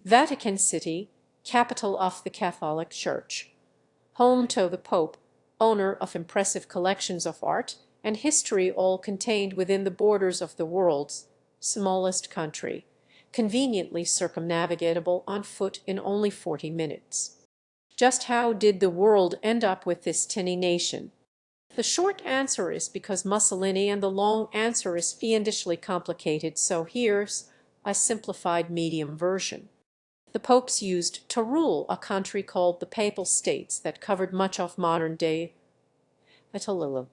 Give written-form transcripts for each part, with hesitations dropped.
Vatican City, capital of the Catholic Church. Home to the Pope, owner of impressive collections of art and history, all contained within the borders of the world's smallest country, conveniently circumnavigatable on foot in only 40 minutes. Just how did the world end up with this tiny nation? The short answer is because Mussolini, and the long answer is fiendishly complicated, so here's a simplified medium version. The popes used to rule a country called the Papal States that covered much of modern-day Italy.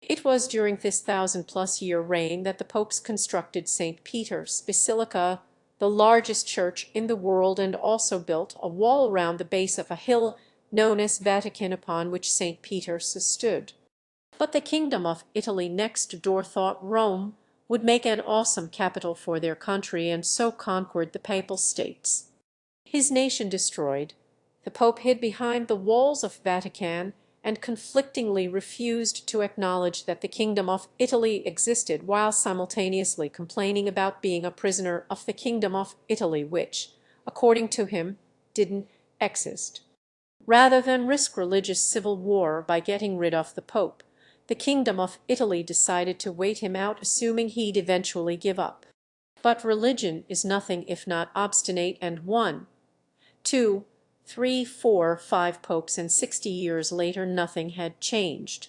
It was during this 1,000-plus-year reign that the popes constructed St. Peter's Basilica, the largest church in the world, and also built a wall around the base of a hill known as Vatican, upon which St. Peter's stood. But the Kingdom of Italy next door thought Rome would make an awesome capital for their country, and so conquered the Papal States. His nation destroyed, the Pope hid behind the walls of Vatican and conflictingly refused to acknowledge that the Kingdom of Italy existed, while simultaneously complaining about being a prisoner of the Kingdom of Italy, which, according to him, didn't exist. Rather than risk religious civil war by getting rid of the Pope, the Kingdom of Italy decided to wait him out, assuming he'd eventually give up. But religion is nothing if not obstinate, and 1, 2, 3, 4, 5 popes, and 60 years later nothing had changed.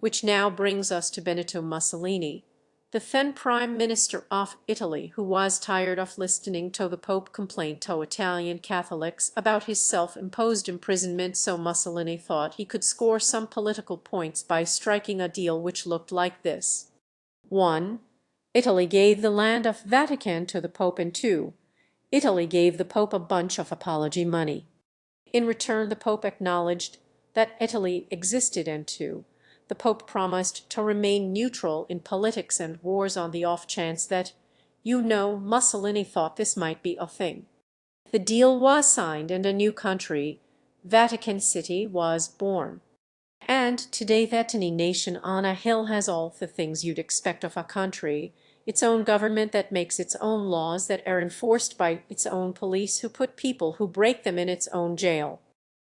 Which now brings us to Benito Mussolini, the then Prime Minister of Italy, who was tired of listening to the Pope complain to Italian Catholics about his self-imposed imprisonment, so Mussolini thought he could score some political points by striking a deal which looked like this. 1. Italy gave the land of Vatican to the Pope, and 2. Italy gave the Pope a bunch of apology money. In return, the Pope acknowledged that Italy existed, and 2. The Pope promised to remain neutral in politics and wars on the off chance that, Mussolini thought this might be a thing. The deal was signed, and a new country, Vatican City, was born. And today that tiny nation on a hill has all the things you'd expect of a country: its own government that makes its own laws that are enforced by its own police, who put people who break them in its own jail.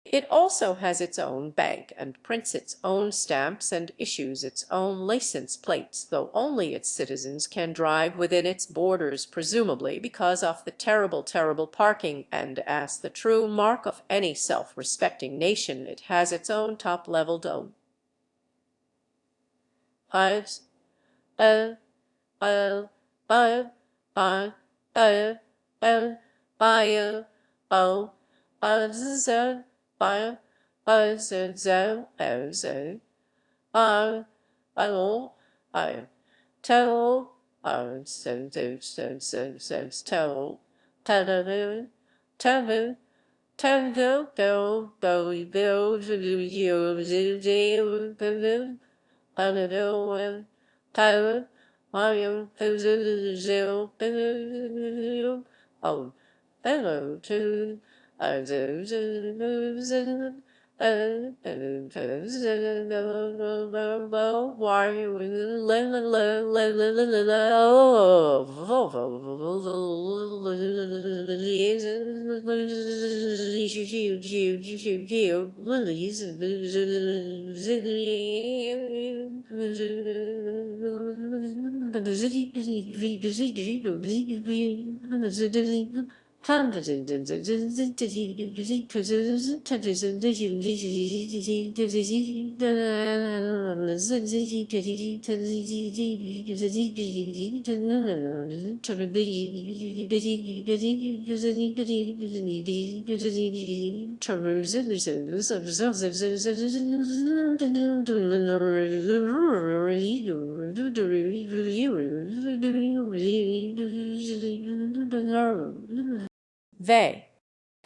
It also has its own bank, and prints its own stamps, and issues its own license plates, though only its citizens can drive within its borders, presumably because of the terrible parking, and as the true mark of any self-respecting nation, it has its own top-level dome.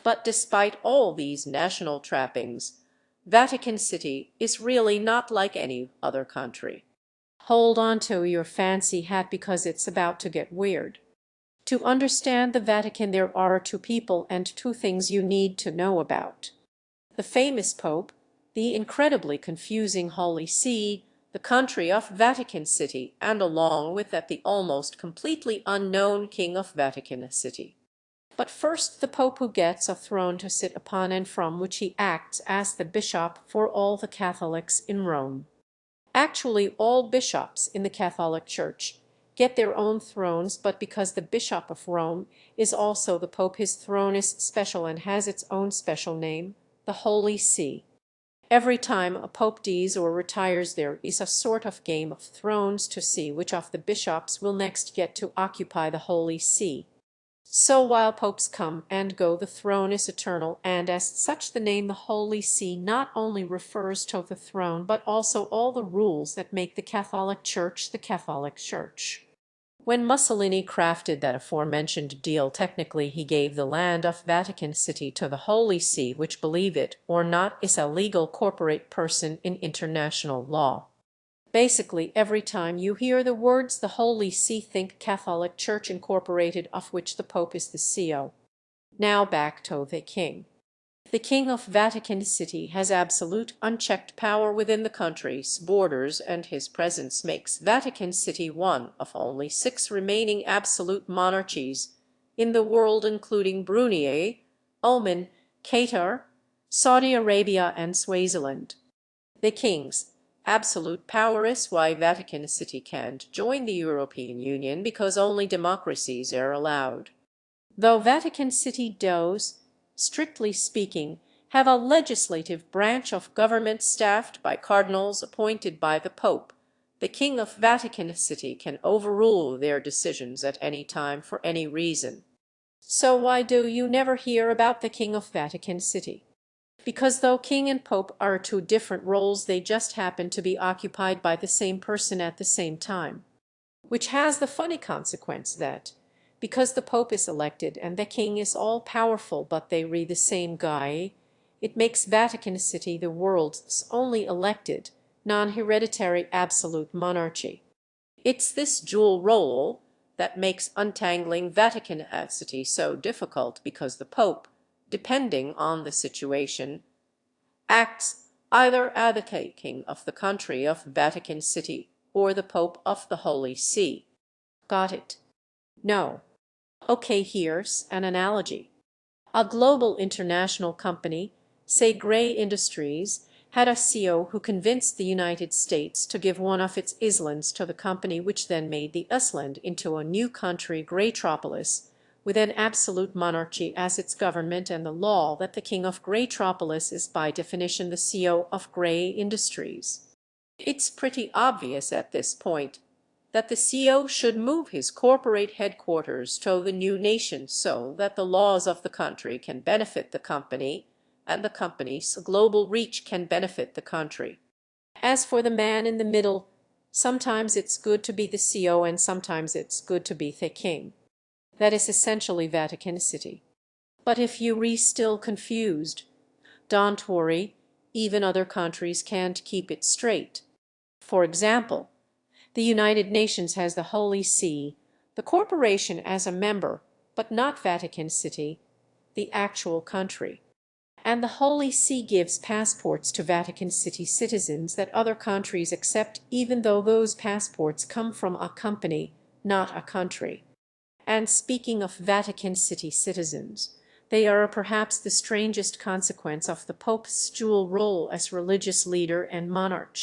But despite all these national trappings, Vatican City is really not like any other country. Hold on to your fancy hat, because it's about to get weird. To understand the Vatican, there are 2 people and 2 things you need to know about: the famous Pope, the incredibly confusing Holy See, the country of Vatican City, and along with that the almost completely unknown King of Vatican City. But first the Pope who gets a throne to sit upon and from which he acts as the bishop for all the Catholics in Rome. Actually, all bishops in the Catholic Church get their own thrones, but because the Bishop of Rome is also the Pope, his throne is special and has its own special name, the Holy See. Every time a pope dies or retires, there is a sort of game of thrones to see which of the bishops will next get to occupy the Holy See. So while popes come and go, the throne is eternal, and as such the name the Holy See not only refers to the throne, but also all the rules that make the Catholic Church the Catholic Church. When Mussolini crafted that aforementioned deal, technically he gave the land of Vatican City to the Holy See, which, believe it or not, is a legal corporate person in international law. Basically, every time you hear the words the Holy See, think Catholic Church Incorporated, of which the Pope is the CEO. Now back to the King. The King of Vatican City has absolute, unchecked power within the country's borders, and his presence makes Vatican City one of only 6 remaining absolute monarchies in the world, including Brunei, Oman, Qatar, Saudi Arabia, and Swaziland. The King's absolute power is why Vatican City can't join the European Union, because only democracies are allowed. Though Vatican City does, strictly speaking, have a legislative branch of government staffed by cardinals appointed by the Pope, the King of Vatican City can overrule their decisions at any time for any reason. So why do you never hear about the King of Vatican City? Because though king and pope are 2 different roles, they just happen to be occupied by the same person at the same time. Which has the funny consequence that, because the Pope is elected and the King is all-powerful but they read the same guy, it makes Vatican City the world's only elected, non-hereditary absolute monarchy. It's this dual role that makes untangling Vatican City so difficult, because the Pope, depending on the situation, acts either as the king of the country of Vatican City or the Pope of the Holy See. Got it? No. Okay, here's an analogy. A global international company, say Grey Industries, had a CEO who convinced the United States to give one of its islands to the company, which then made the island into a new country, Greytropolis, with an absolute monarchy as its government and the law that the king of Greytropolis is by definition the CEO of Grey Industries. It's pretty obvious at this point that the CEO should move his corporate headquarters to the new nation so that the laws of the country can benefit the company and the company's global reach can benefit the country. As for the man in the middle, sometimes it's good to be the CEO and sometimes it's good to be the king. That is essentially Vatican City. But if you're still confused, don't worry, even other countries can't keep it straight. For example, the United Nations has the Holy See, the corporation as a member, but not Vatican City, the actual country. And the Holy See gives passports to Vatican City citizens that other countries accept, even though those passports come from a company, not a country. And speaking of Vatican City citizens, they are perhaps the strangest consequence of the Pope's dual role as religious leader and monarch.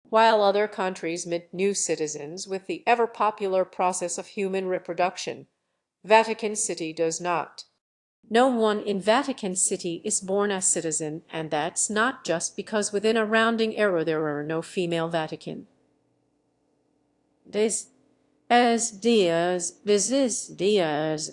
While other countries mint new citizens with the ever-popular process of human reproduction, Vatican City does not. No one in Vatican City is born a citizen, and that's not just because within a rounding error there are no female Vatican. This dias, bears,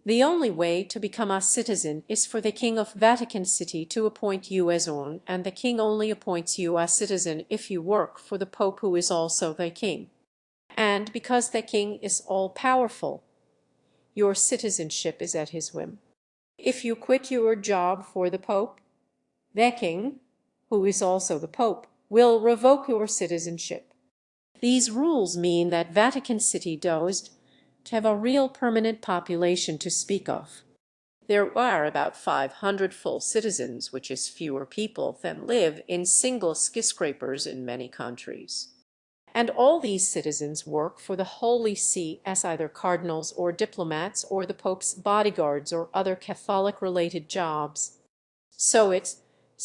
The only way to become a citizen is for the King of Vatican City to appoint you as one, and the king only appoints you a citizen if you work for the Pope, who is also the king. And because the king is all-powerful, your citizenship is at his whim. If you quit your job for the Pope, the king, who is also the Pope, will revoke your citizenship. These rules mean that Vatican City doesn't have a real permanent population to speak of. There are about 500 full citizens, which is fewer people than live in single skyscrapers in many countries. And all these citizens work for the Holy See as either cardinals or diplomats or the Pope's bodyguards or other Catholic-related jobs. So it's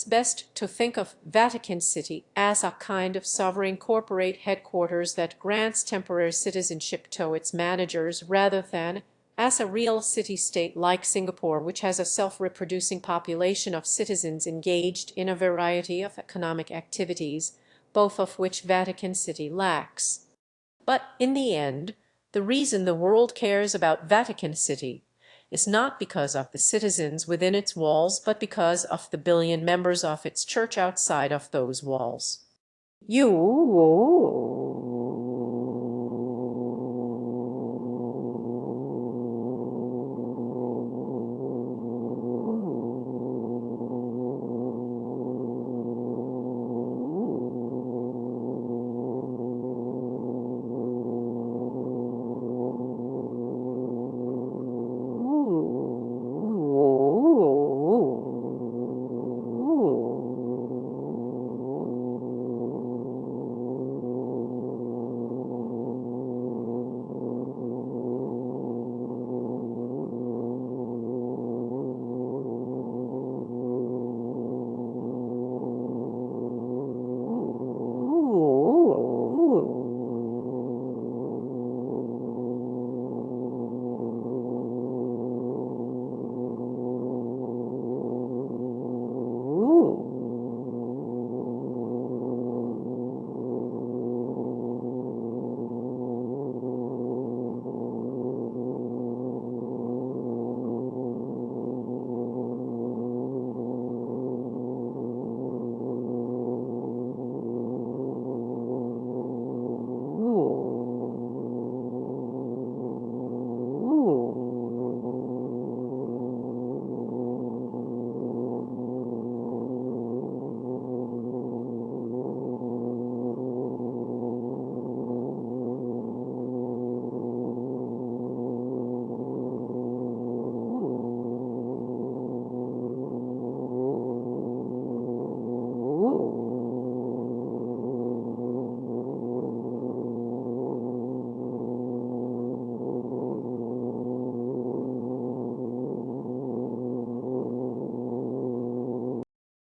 best to think of Vatican City as a kind of sovereign corporate headquarters that grants temporary citizenship to its managers, rather than as a real city-state like Singapore, which has a self-reproducing population of citizens engaged in a variety of economic activities, both of which Vatican City lacks. But in the end, the reason the world cares about Vatican City is not because of the citizens within its walls, but because of the billion members of its church outside of those walls. You